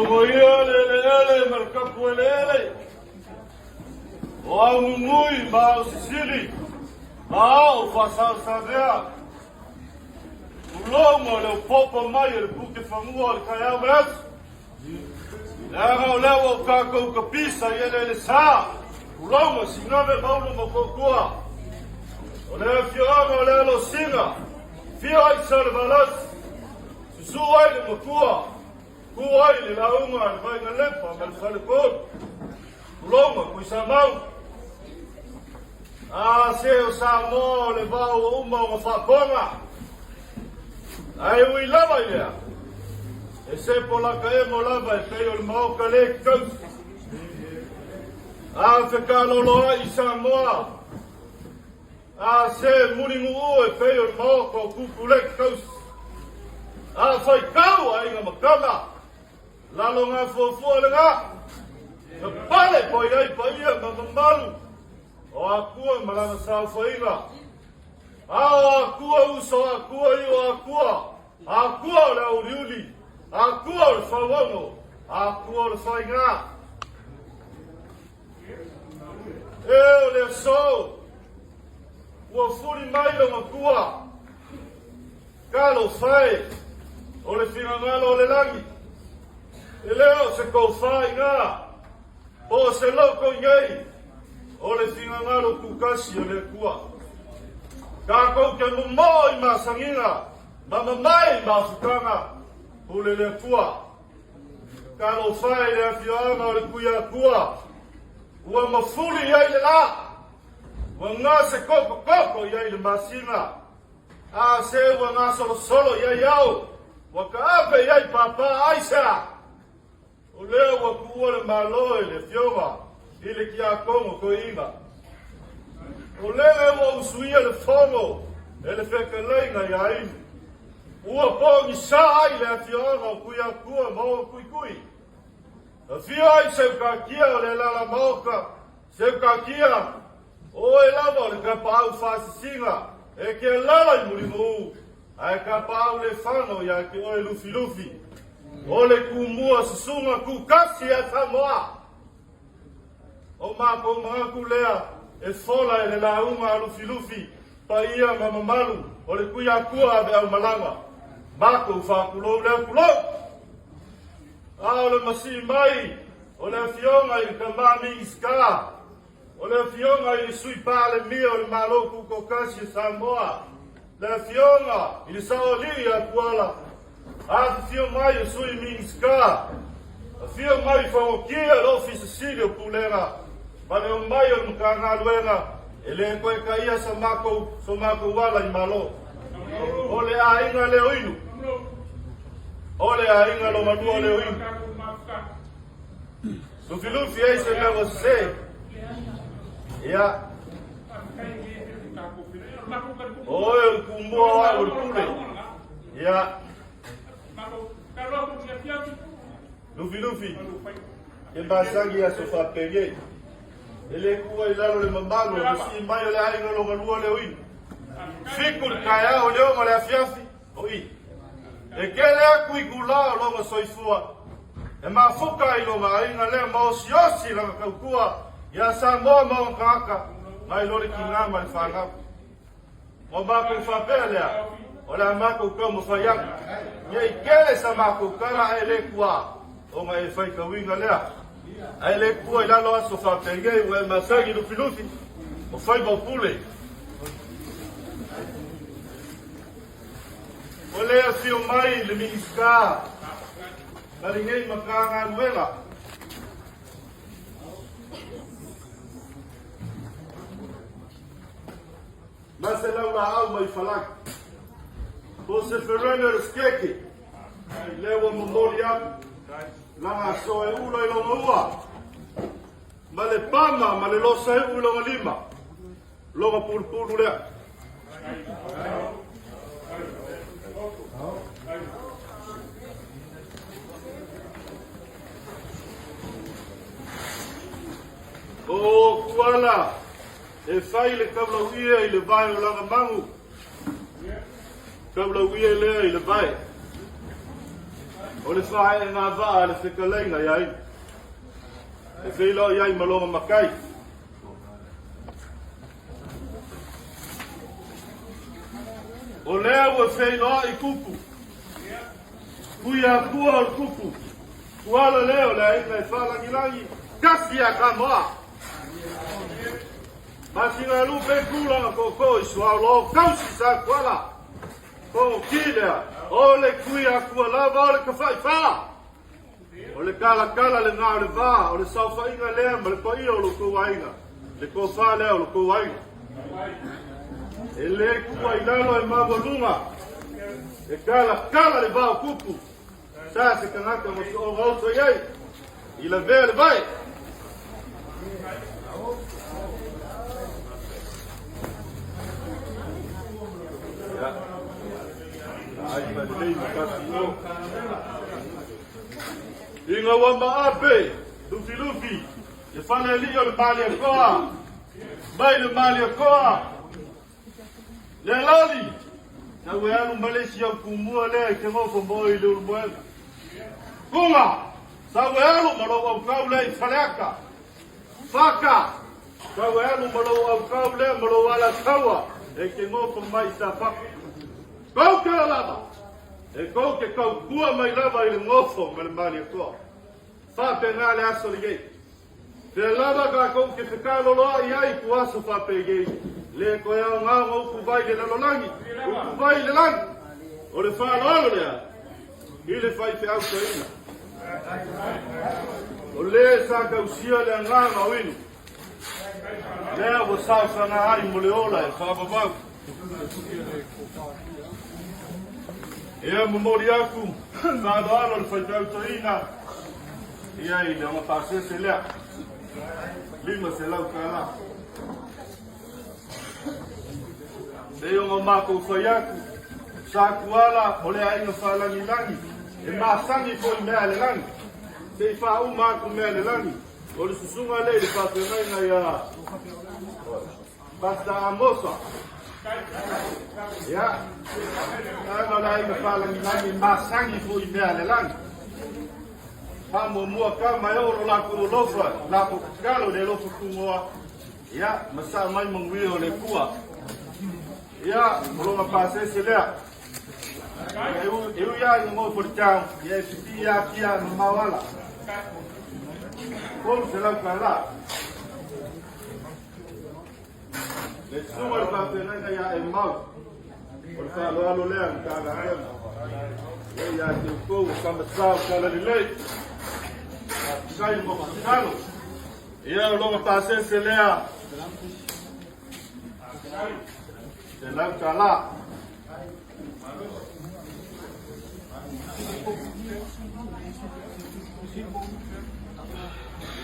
ele marcapo ele o amui ma o Sicily o fasa savea o lomo le popo mai le puke famua le kaya bras o lewa o kako kapisa ele le sa o lomo sinave paulo mokokua o le fiorama o le lo singa fio i salvalas suai le mokua kuai le launga le vai ngalepa mal fale ko longa kui sa mau se o sa mo le va o uma o fa ponga ai ui lava ia e se pola kae mo lava e pe o le mau kale kau fe kalo loa i sa moa se muringu u e pe o le mau ko kukule kau fai kau ai nga makama lalo ngā fuafua le ngā. Ka pale poi ai paia mamamalu. O akua malanga sao whainga. O akua uso, akua iu akua. Akua o le auriuli. Akua o le whawango. Akua o le whainga. O le so. Ua furi mailo makua. Kalo whai. O le whingangalo o le langi. E leo se kou whai ngā, o se loko iei, o le whingangaro kukasi o le kua. Ka kou ke mumoi ma sanginga, ma mamai ma fukanga, o le kua. Ka lo whai le awhianga o le kuia kua, ua mafuri iei le la, ua ngā se koko iei le masinga, se ua ngā solo iei au, ua ka ape iei papa aisa. O leo wa kua le maloe le fionga, i le kia kongo ko inga. O leo wa usuia le fongo, e le whekalainga i ainu. Ua pongi sa ai le fionga o kuia kua maua kui. A fio ai seukakia o le lala maoka, seukakia o e lava o le kapau whasisinga, e ke lala i murimu, a e kapau le whano ia ke o e lufi. O le kumua susunga kukasi a Samoa. O mako mahaku lea e fola e le launga lufi pa ia mamamalu o le kuia kua ave au malanga. Mako whakulou leo kulou. O le masi mai o le fionga i le kamami iska. O le fionga i le sui pale mia o le maloku kokasi a Samoa. Le fionga i le saoli a kuala. Fio mai o sui minska. Fio mai whaokia lofi Sicilio pulera. Mane o mai o mkanga luenga. Ele koe kaia sa mako wala i malo. Ole a inga leo inu. Ole a inga lo manua leo inu. Lufi ei se lewa se. Ia. Oe kumua wa ulkule. Ia. Lufi, e basangi a sofa peye. Ele kua i lalo le mamalu, e si mai o le ainga lo manua le oi. Fiku le kaya o leo ma le afiafi, oi. E ke le aku i kula o longa soifua. E mafuka i longa ainga le maosiosi langa kaukua. Ia Samoa mao kaka, mai lori ki ngama le whanga. O mako whapea lea. O la mako ka mo fayang. Ye kele sa mako kara ele kua. O nga e fai ka winga lea. Ele kua ila loa so fa penge we masagi lufi. O fai ba pule. O le fio mai le minska. Maringei makanga nuela. Mas ela una alma e falar. Você Ferreira skeki. Lewa momoli atu. Langa so e ulo i longa ua. Ma le pama, ma le losa e ulo longa lima. Longa pulpulu lea. O kuala. E fai le kablauia i le vai o langa mangu. Kabla uia lea i le vai. o le whae ngā waa le whikaleina iai. E whilo iai malonga makai. O lea ua whilo i kupu. Kuia kua o kupu. Kuala leo lea ina e whalangilangi. Kasi a ka moa. Masinga lupe kulanga koko i sualo. Kausi sa kuala. Ko kilea. O le kuia kua lava o le kawhai wha. O le kala kala le ngā le wā. O le sauwha inga lea ma le pa ia o lo kuwainga. Le ko wha lea o lo kuwainga. E le kua i lalo e mawalunga. E kala kala le wā o kupu. Sa se kanaka mo so o rauto iei. I la vea le vai. Inga wamba ape, lufi lufi, e whane lio le mali a koa, mai le mali a koa, le lali, na ue anu Malaysia kumua le ke ngofo moi le urumuenga. Kunga, sa ue anu malo au kau le i whaneaka, whaka, sa ue anu malo au kau le malo ala kaua, e ke ngofo mai sa whaka. Kau ke lava, e kou ke kau kua mai lava i le ngofo ma le mali a koa. Whape ngā le aso le gei. Te lava ka kou ke whekaloloa i ai ku aso whape gei. Le koe au ngā uku vai le lalolangi. Uku vai le langi. O le whanalo lea. I le whai te au ka ina. O le sa kausia le ngā ngā winu. Lea wa sausana ai mo le ola e whapapau. Ea momori aku. Whādoalo le whai te au ka ina. Ia i le ona pasese lea. Lima se lau kala. Se onga mako whaiaku. Sa kuala o lea inga whalangi langi. E masangi po i mea le langi. Se i whau mako mea le langi. O le susunga le le whapenai ia. Pasta amosa. Ia. Anga lea inga whalangi langi. Masangi po i mea le langi. Pamo mua ka mai oro la ko lofa la ko kalo le lofa kumoa ya masa mai mongwi o le kua ya molonga pase se lea eu ya ngo por chao ya si ya kia mawala ko se la kala le suma pa tena ya e mau por fa lo lea ka la ya te ko kama sa kala le sai mo pasalo ia o longa pase se lea se la kala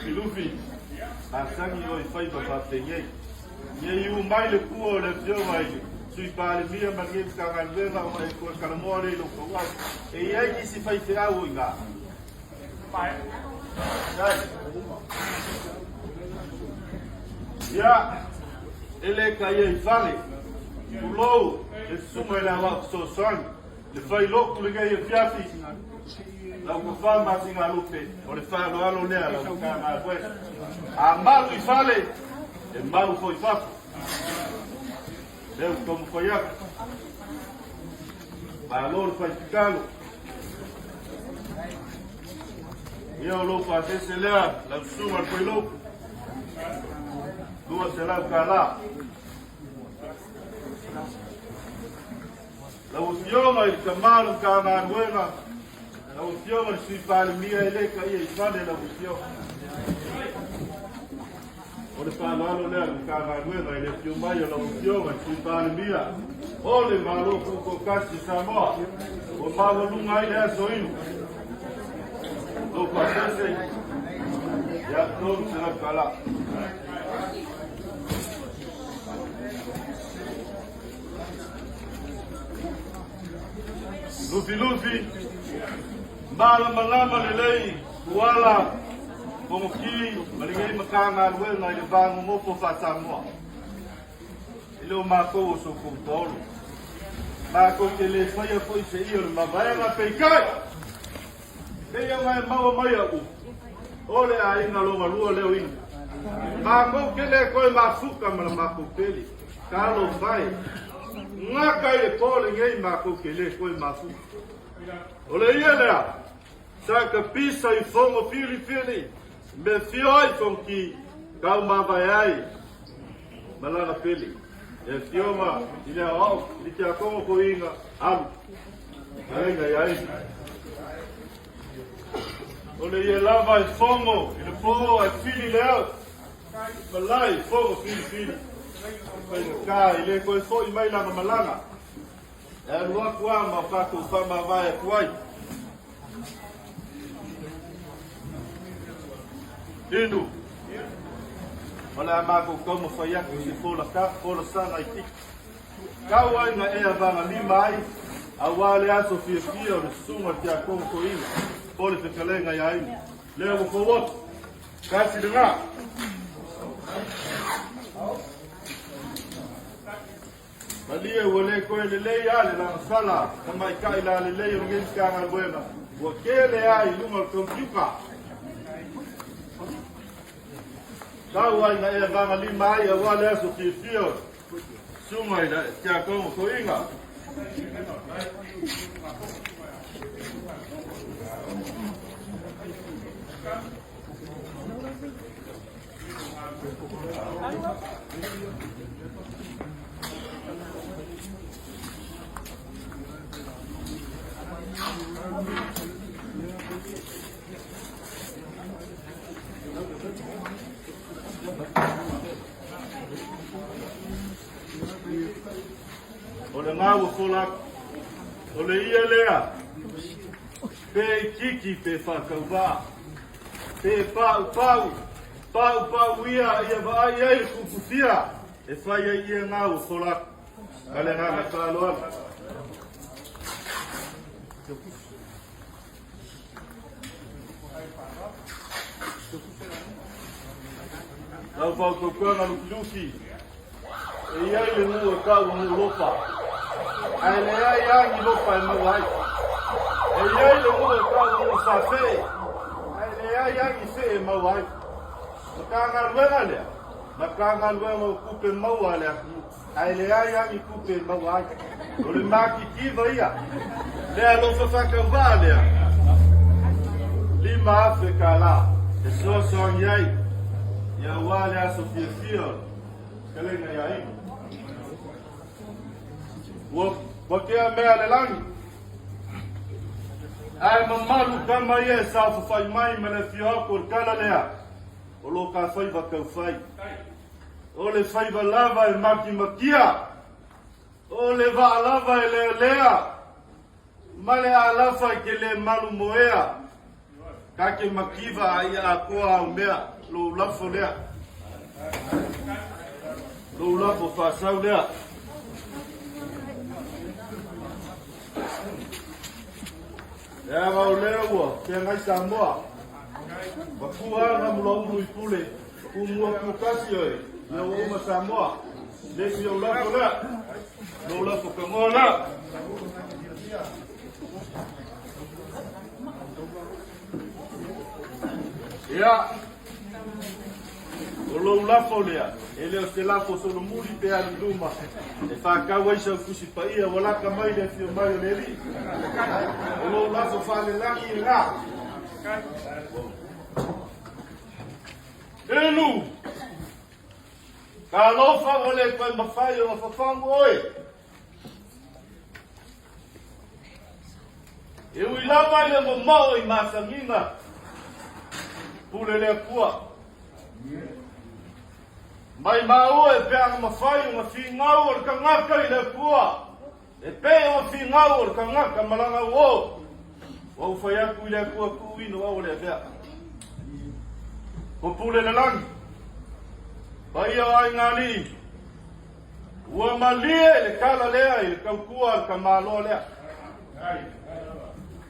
Lufi asangi o fai pa penye ye u mai le ku le fio mai sui pa le mia mangi ka ngandela o e ko ka mo le lo ko wa e ia ki si fai te au inga Ya, ele caia e fale. Pulou, ele suma ele a soção. Ele foi louco, ele caia e fiafi. Lá o que fala mais em alupe. Ele fala no alo nela, o cara mais foi. A malo e fale, e malo foi fácil. Deus como foi a. Valor foi ficando. Eu louco fazer se lea, la suma foi louco. Duas se lá cala. La usioma il camaro cana buena. La usioma si pal mia ele ca e fane la usioma. Ora falando lea cana buena ele più mai la usioma si pal mia. Ole malo con casti samo. O malo lunga ile soinu. Lo pasese ya todo se la cala. Lufi mala malama lelei kuala como ki malingai makanga alwe na ile bangu mopo fatamwa ile o mako so kontolo mako que le foi se io ma vai na peikai Kaya mai mau mai aku. Ole ai na lo malu leo ini. Mako kele koi masuka mala mako peli. Kalo vai. Ngaka ile pole ngai mako kele koi masuka. Ole ia saka pisa i fongo fili. Me fioi fonki kau mavai ai. Malana peli. E fioma ile au ile akomo ko inga alu. Ai. Ole ia lava i fongo, ile fongo ai fili leo. Malai fongo fili. Ka ile ko so i mai langa malanga. E lua kwa ma pato fama vai kwai. Indo. Olha mako como foi a que se for cá, for sana iki. Kawa na e avanga limai, awale a Sofia Fio, suma que a como coin, pole te kalenga ya ai. Leo ko wot. Kasi denga. Malie wole ko le le ya le na sala, kama kai la le le ngin kanga buena. Wo kele ai luma computer. Kawa na e vanga lima ai wale aso fio. Suma ida tia como coinga. Ole ngau fola. Ole ia lea. Pe kiki pe whakauwa. Pe pau ia vai ai kukufia. E whai ai ia ngau fola. Kale ngana kāloa. Lau pau kokona luki. E ai le mua kau mu lopa. Ai le ai lopa e mawai. E ai le mua kau mu safe. Ai le ai se e mawai. Makanga luenga lea. Makanga luenga kupe maua lea. Ai le ai kupe mawai. O le maki kiva ia. Lea lofa whakawā lea. Lima Afrika la. E soa iai. Ia wale a Sofia Fio. Kalenga iai. Wakea mea le langi. Ai mamalu kama ia sa fai mai mele fioko kala lea. O lo ka fai vakau fai. O le fai lava e maki makia. O le va lava e lea. Male a lafa ke le malu moea. Kake makiva ai a koa o mea. Lo lafo lea. Lo lafo fa sau lea. Ya mau lewa, ke ngai Samoa. Bakua na mulo i pule. Umua kukasi oi. Na uma Samoa. Desi o lafo la. Lo lafo kamola. Ya. O lo lafo lea. Ele o se lafo solo muri pe ali luma. E fa kawa isa fusi pa ia wala ka mai le fio mai le li. O lo lafo fa le langi la. Elu. Ka lo fa ole pa mafai o fa fango oi. E ui lava le mo mau i masangina. Pule le kua. Mai mau e pēanga mawhai o ngā ngau o ka ngaka i le kua. E pē o ngau o ka ngaka malanga o. Wau whai aku i le kua kuino au le vea. Ko pule le langi. Pai au ai ngāni. Ua malie le kala lea i le kaukua i ka malo lea.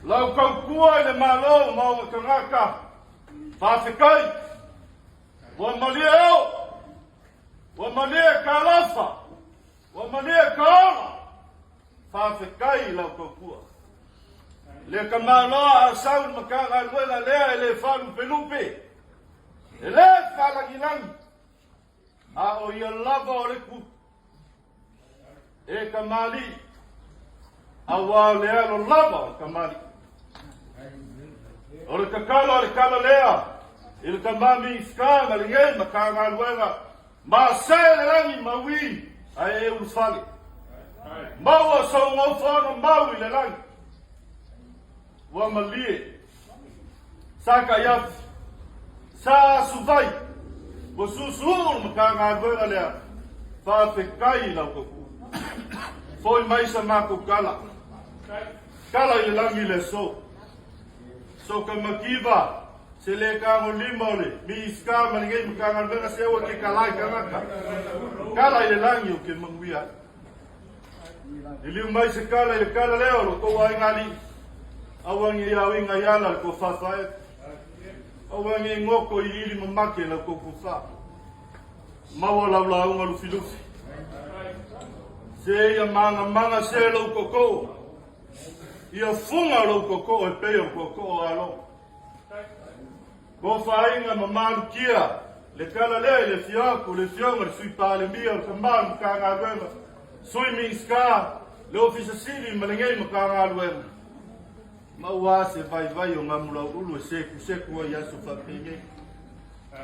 Lau kaukua i le malo mau o ka ngaka. Whawhikai. Ua malie au. Wamalia kalafa. Wamalia kaona. Whawhikai lau kokua. le kamaloa asau makanga luela lea ele falu pelupe ele falagilangi a o ia lava o le ku e kamali awa lea lo lava o kamali o le kakalo le kala lea il kamami ska malinge makanga luela ma se le langi mawi ai e usfali maua so ngofano mawi le langi wa malie saka yaf sa suvai bo susul makanga luela lea fa te kai la ko foi mai sa mako kala i langi le so ka makiva se le ka mo limole mi ska malinge makanga luela se o ke kalai kanaka kala i langi o ke manguia ili mai se kala i kala leo lo ko ai ngali awangi ya winga yala ko fafae awangi ngoko i ili mamake na ko kufa mawala la unga lu filusi se ya manga se lo koko ia funga lo koko e pe o koko alo ko fainga mamalu kia le kala le fiaku le fiaku sui pale mia kambang kanga gema sui minska le ofisa sili malengei makanga luema maua se vai o ngamula ulu seku ya so fa penge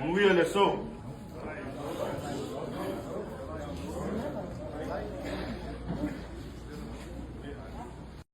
muia le so